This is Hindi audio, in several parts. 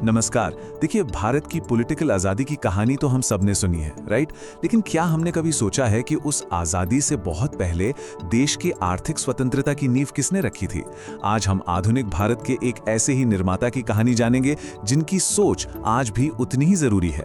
नमस्कार। देखिए, भारत की पॉलिटिकल आज़ादी की कहानी तो हम सब ने सुनी है, राइट? लेकिन क्या हमने कभी सोचा है कि उस आज़ादी से बहुत पहले देश की आर्थिक स्वतंत्रता की नींव किसने रखी थी? आज हम आधुनिक भारत के एक ऐसे ही निर्माता की कहानी जानेंगे जिनकी सोच आज भी उतनी ही जरूरी है।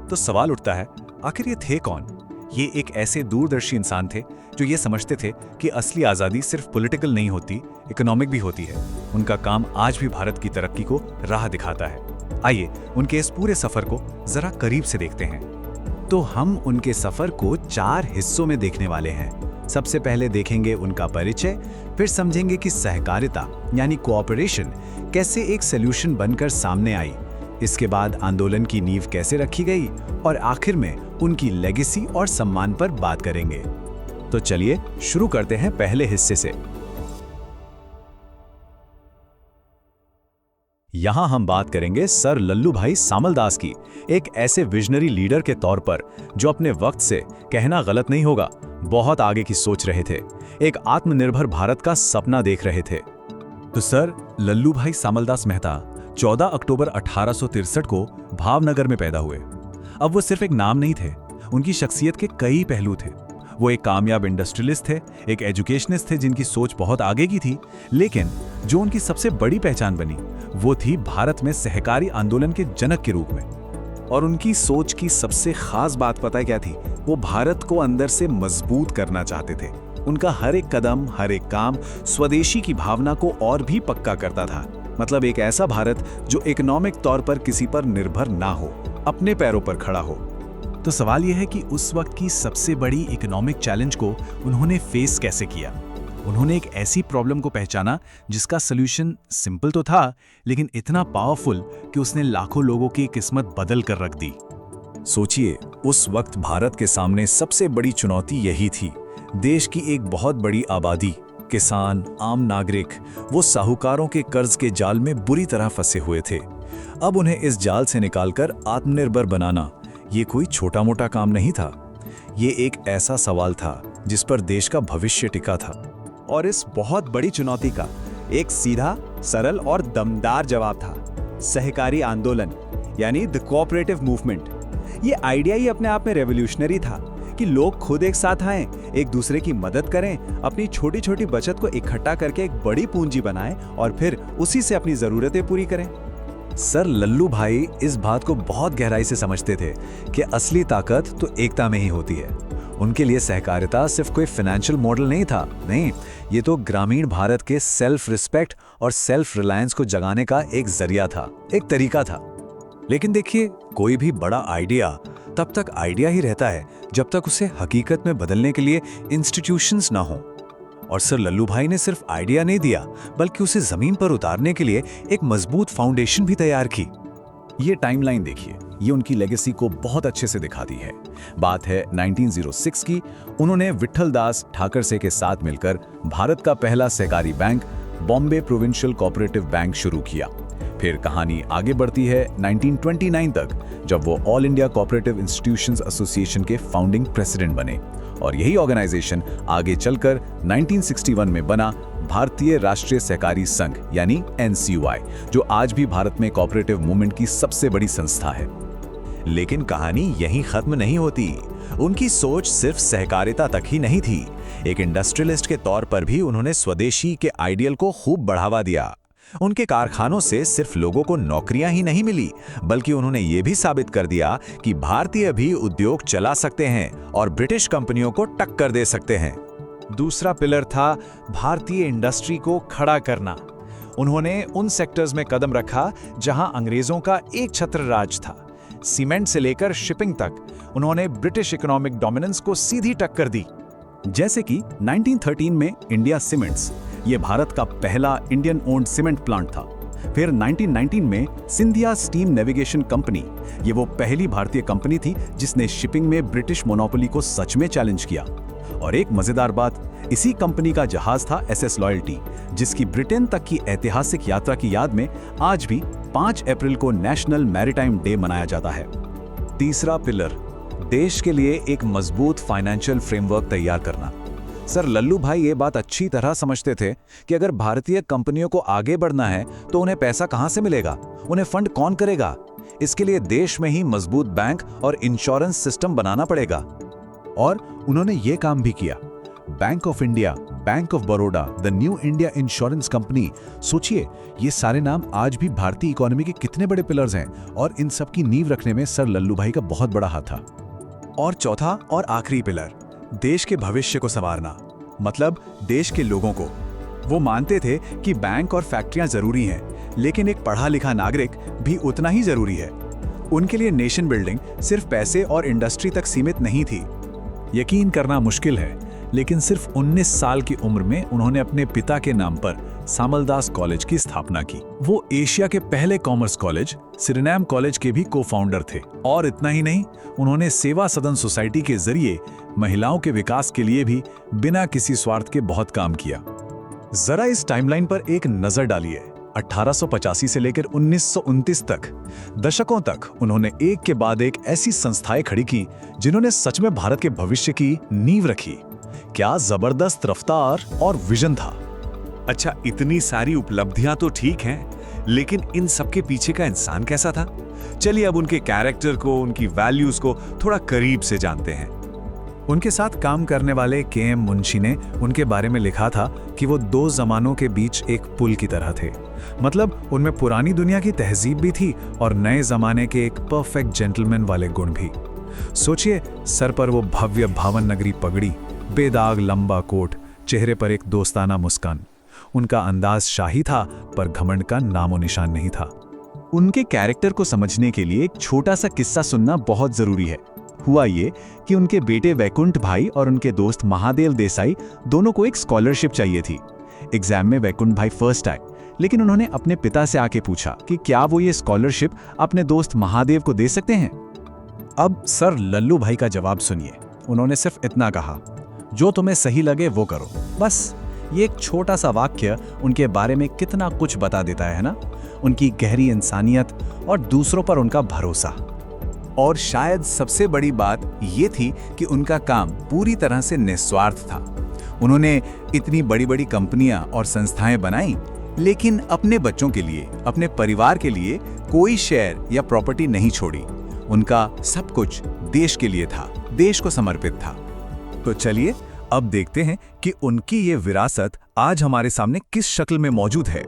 तो सवाल उठता है, आखिर ये थे कौन? ये एक ऐसे दूरदर्शी इंसान थे जो ये समझते थे कि असली आज़ादी सिर्फ पॉलिटिकल नहीं होती, इकोनॉमिक भी होती है। उनका काम आज भी भारत की तरक्की को राह दिखाता है। आइए उनके इस पूरे सफर को जरा करीब से देखते हैं। तो हम उनके सफर को 4 हिस्सों में देखने वाले हैं। सबसे पहले देखेंगे उनका परिचय, फिर समझेंगे कि सहकारिता यानी कोऑपरेशन कैसे एक सॉल्यूशन बनकर सामने आई। इसके बाद आंदोलन की नींव कैसे रखी गई और आखिर में उनकी लेगेसी और सम्मान पर बात करेंगे। तो चलिए शुरू करते हैं पहले हिस्से से। यहां हम बात करेंगे सर लल्लू भाई सामलदास की, एक ऐसे विजनरी लीडर के तौर पर जो अपने वक्त से, कहना गलत नहीं होगा, बहुत आगे की सोच रहे थे। एक आत्मनिर्भर भारत का सपना देख रहे थे। तो सर लल्लू भाई सामलदास मेहता 14 अक्टूबर 1863 को भावनगर में पैदा हुए। अब वो सिर्फ एक नाम नहीं थे, उनकी शख्सियत के कई पहलू थे। वो एक कामयाब इंडस्ट्रियलिस्ट थे, एक एजुकेशनिस्ट थे जिनकी सोच बहुत आगे की थी, लेकिन जो उनकी सबसे बड़ी पहचान बनी वो थी भारत में सहकारी आंदोलन के जनक के रूप में। और उनकी सोच की सबसे खास बात पता है क्या थी? वो भारत को अंदर से मजबूत करना चाहते थे। उनका हर एक कदम, हर एक काम स्वदेशी की भावना को और भी पक्का करता था। मतलब एक ऐसा भारत जो इकोनॉमिक तौर पर किसी पर निर्भर ना हो, अपने पैरों पर खड़ा हो। तो सवाल यह है कि उस वक्त की सबसे बड़ी इकोनॉमिक चैलेंज को उन्होंने फेस कैसे किया? उन्होंने एक ऐसी प्रॉब्लम को पहचाना जिसका सॉल्यूशन सिंपल तो था, लेकिन इतना पावरफुल कि उसने लाखों लोगों की किस्मत बदल कर रख दी। सोचिए, उस वक्त भारत के सामने सबसे बड़ी चुनौती यही थी। देश की एक बहुत बड़ी आबादी, किसान, आम नागरिक, वो साहूकारों के कर्ज के जाल में बुरी तरह फंसे हुए थे। अब उन्हें इस जाल से निकालकर आत्मनिर्भर बनाना ये कोई छोटा मोटा काम नहीं था। ये एक ऐसा सवाल था जिस पर देश का भविष्य टिका था। और इस बहुत बड़ी चुनौती का एक सीधा, सरल और दमदार जवाब था सहकारी आंदोलन, यानी द कोऑपरेटिव मूवमेंट। ये आइडिया ही अपने आप में रेवोल्यूशनरी था कि लोग खुद एक साथ आएं, एक दूसरे की मदद करें, अपनी छोटी छोटी बचत को इकट्ठा करके एक बड़ी पूंजी बनाएं और फिर उसी से अपनी जरूरतें पूरी करें। सर लल्लू भाई इस बात को बहुत गहराई से समझते थे कि असली ताकत तो एकता में ही होती है। उनके लिए सहकारिता सिर्फ कोई फाइनेंशियल मॉडल नहीं था, नहीं, ये तो ग्रामीण भारत के सेल्फ रिस्पेक्ट और सेल्फ रिलायंस को जगाने का एक जरिया था, एक तरीका था। लेकिन देखिए, कोई भी बड़ा आइडिया तब तक आइडिया ही रहता है जब तक उसे हकीकत में बदलने के लिए इंस्टीट्यूशंस ना हो। और सर लल्लू भाई ने सिर्फ आइडिया नहीं दिया, बल्कि उसे जमीन पर उतारने के लिए एक मजबूत फाउंडेशन भी तैयार की। ये टाइमलाइन देखिए, ये उनकी लेगेसी को बहुत अच्छे से दिखाती है। बात है 1906 की। उन्होंने विट्ठल दास ठाकरसे के साथ मिलकर भारत का पहला सहकारी bank Bombay provincial cooperative bank शुरू किया। फिर कहानी आगे बढ़ती है 1929 तक, जब वो all India cooperative institutions association के फाउंडिंग प्रेसिडेंट बने। और यही ऑर्गेनाइजेशन आगे चलकर 1961 में बना भारतीय राष्ट्रीय सहकारी संघ यानी NCUI, जो आज भी भारत में कोऑपरेटिव मूवमेंट की सबसे बड़ी संस्था है। लेकिन कहानी यहीं खत्म नहीं होती। उनकी सोच सिर्फ सहकारिता तक ही नहीं थी। एक इंडस्ट्रियलिस्ट के तौर पर भी उन्होंने स्वदेशी के आइडियल को खूब बढ़ावा दिया। उनके कारखानों से सिर्फ लोगों को नौकरियां ही नहीं मिली, बल्कि उन्होंने ये भी साबित कर दिया कि भारतीय भी उद्योग चला सकते हैं और ब्रिटिश कंपनियों को टक्कर दे सकते हैं। दूसरा पिलर था भारतीय इंडस्ट्री को खड़ा करना। उन्होंने उन सेक्टर्स में कदम रखा जहां अंग्रेजों का एक छत्र राज था। सीमेंट से लेकर शिपिंग तक उन्होंने ब्रिटिश इकोनॉमिक डोमिनेंस को सीधी टक्कर दी। जैसे कि 1913 में इंडिया सीमेंट्स, ये भारत का पहला इंडियन ओन्ड सीमेंट प्लांट था। फिर 1919 में सिंधिया स्टीम नेविगेशन कंपनी, ये वो पहली भारतीय कंपनी थी जिसने शिपिंग में ब्रिटिश मोनोपोली को सच में चैलेंज किया। और एक मजेदार बात, इसी कंपनी का जहाज था SS लॉयल्टी, जिसकी ब्रिटेन तक की ऐतिहासिक यात्रा की याद में आज भी 5 अप्रैल को नेशनल मैरीटाइम डे मनाया जाता है। तीसरा पिलर, देश के लिए एक मजबूत फाइनेंशियल फ्रेमवर्क तैयार करना। सर लल्लू भाई ये बात अच्छी तरह समझते थे कि अगर भारतीय कंपनियों को आगे बढ़ना है तो उन्हें पैसा कहां से मिलेगा, उन्हें फंड कौन करेगा। इसके लिए देश में ही मजबूत बैंक और इंश्योरेंस सिस्टम बनाना पड़ेगा। और उन्होंने ये काम भी किया। Bank of India, bank of Baroda, the new India insurance company. सोचिए, ये सारे नाम आज भी भारतीय इकोनॉमी के कितने बड़े पिलर्स हैं और इन सब की नींव रखने में सर लल्लू भाई का बहुत बड़ा हाथ था। और चौथा और आखिरी पिलर, देश के भविष्य को संवारना, मतलब देश के लोगों को। वो मानते थे कि बैंक और फैक्ट्रियां जरूरी हैं, लेकिन एक पढ़ा लिखा नागरिक भी उतना ही जरूरी है। उनके लिए नेशन बिल्डिंग सिर्फ पैसे और इंडस्ट्री तक सीमित नहीं थी। यकीन करना मुश्किल है, लेकिन सिर्फ 19 साल की उम्र में उन्होंने अपने पिता के नाम पर सामलदास कॉलेज की स्थापना की। वो एशिया के पहले कॉमर्स कॉलेज, सिरनैम कॉलेज के भी को-फाउंडर थे। और इतना ही नहीं, उन्होंने सेवा सदन सोसाइटी के जरिए महिलाओं के विकास के लिए भी बिना किसी स्वार्थ के बहुत काम किया। जरा इस टाइमलाइन पर एक नजर डालिए। 1885 से लेकर 1929 तक, दशकों तक उन्होंने एक के बाद एक ऐसी संस्थाएं खड़ी की जिन्होंने सच में भारत के भविष्य की नींव रखी। क्या जबरदस्त रफ्तार और विजन था। अच्छा, इतनी सारी उपलब्धियां तो ठीक हैं, लेकिन इन सबके पीछे का इंसान कैसा था? चलिए अब उनके कैरेक्टर को, उनकी वैल्यूज को थोड़ा करीब से जानते हैं। उनके साथ काम करने वाले के.एम. मुंशी ने उनके बारे में लिखा था कि वो दो जमानों के बीच एक पुल की तरह थे। मतलब उनमें पुरानी दुनिया की तहजीब भी थी और नए जमाने के एक परफेक्ट जेंटलमैन वाले गुण भी। सोचिए, सर पर वो भव्य भावन नगरी पगड़ी, बेदाग लंबा कोट, चेहरे पर एक दोस्ताना मुस्कान। उनका अंदाज शाही था, पर घमंड का नामो निशान नहीं था। उनके कैरेक्टर को समझने के लिए एक छोटा सा किस्सा सुनना बहुत जरूरी है। हुआ ये कि उनके बेटे वैकुंठ भाई और उनके दोस्त महादेव देसाई दोनों को एक स्कॉलरशिप चाहिए थी। एग्जाम में वैकुंठ भाई फर्स्ट आए, लेकिन उन्होंने अपने पिता से आके पूछा कि क्या वो ये स्कॉलरशिप अपने दोस्त महादेव को दे सकते हैं। अब सर लल्लू भाई का जवाब सुनिए। उन्होंने सिर्फ इतना कहा, जो तुम्हें सही लगे वो करो। बस ये एक छोटा सा वाक्य उनके बारे में कितना कुछ बता देता है ना। उनकी गहरी इंसानियत और दूसरों पर उनका भरोसा। और शायद सबसे बड़ी बात ये थी कि उनका काम पूरी तरह से निस्वार्थ था। उन्होंने इतनी बड़ी बड़ी कंपनियां और संस्थाएं बनाई, लेकिन अपने बच्चों के लिए, अपने परिवार के लिए कोई शेयर या प्रॉपर्टी नहीं छोड़ी। उनका सब कुछ देश के लिए था, देश को समर्पित था। तो चलिए अब देखते हैं कि उनकी ये विरासत आज हमारे सामने किस शक्ल में मौजूद है।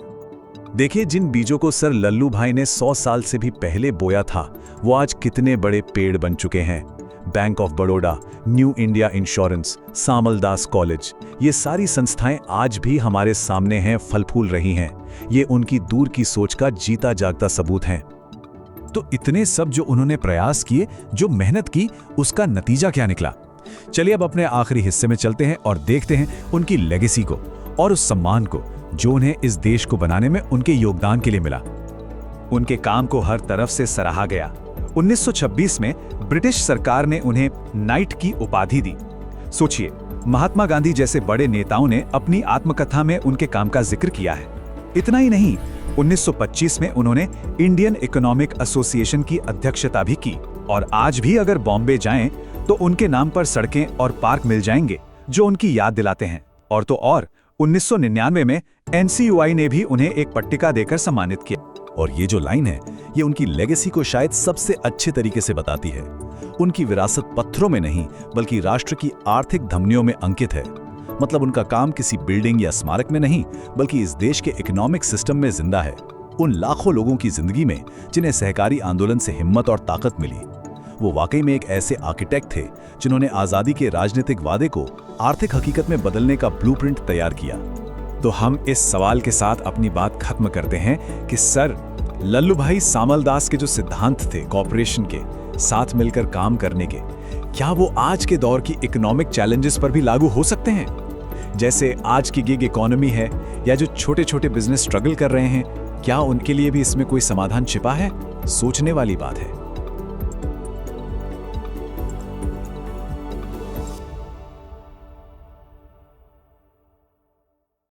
देखिए, जिन बीजों को सर लल्लू भाई ने 100 साल से भी पहले बोया था, वो आज कितने बड़े पेड़ बन चुके हैं। Bank of Baroda, new India insurance, Samaldas college, ये सारी संस्थाएं आज भी हमारे सामने हैं, फल फूल रही हैं। ये उनकी दूर की सोच का जीता जागता सबूत हैं। तो इतने सब जो उन्होंने प्रयास किए, जो मेहनत की, उसका नतीजा क्या निकला? चलिए अब अपने आखिरी हिस्से में चलते हैं और देखते हैं उनकी लेगेसी को और उस सम्मान को जो उन्हें इस देश को बनाने में उनके योगदान के लिए मिला। उनके काम को हर तरफ से सराहा गया। 1926 में ब्रिटिश सरकार ने उन्हें नाइट की उपाधि दी। सोचिए, महात्मा गांधी जैसे बड़े नेताओं ने अपनी आत्मकथा में उनके काम का जिक्र किया है। इतना ही नहीं, 1925 में उन्होंने इंडियन इकोनॉमिक एसोसिएशन की अध्यक्षता भी की। और आज भी अगर बॉम्बे जाएं तो उनके नाम पर सड़कें और पार्क मिल जाएंगे जो उनकी याद दिलाते हैं। और तो और 1999 में NCUI ने भी उन्हें एक पट्टिका देकर सम्मानित किया। और ये जो लाइन है, ये उनकी लेगेसी को शायद सबसे अच्छे तरीके से बताती है। उनकी विरासत पत्थरों में नहीं, बल्कि राष्ट्र की आर्थिक धमनियों में अंकित है। मतलब उनका काम किसी बिल्डिंग या स्मारक में नहीं, बल्कि इस देश के इकोनॉमिक सिस्टम में जिंदा है। उन लाखों लोगों की जिंदगी में जिन्हें सहकारी आंदोलन से हिम्मत और ताकत मिली। वो वाकई में एक ऐसे आर्किटेक्ट थे जिन्होंने आजादी के राजनीतिक वादे को आर्थिक हकीकत में बदलने का ब्लूप्रिंट तैयार किया। तो हम इस सवाल के साथ अपनी बात खत्म करते हैं कि सर लल्लू भाई सामलदास के जो सिद्धांत थे कॉर्पोरेशन के, साथ मिलकर काम करने के, क्या वो आज के दौर की इकोनॉमिक चैलेंजेस पर भी लागू हो सकते हैं? जैसे आज की गिग इकोनॉमी है या जो छोटे छोटे बिजनेस स्ट्रगल कर रहे हैं, क्या उनके लिए भी इसमें कोई समाधान छिपा है? सोचने वाली बात है।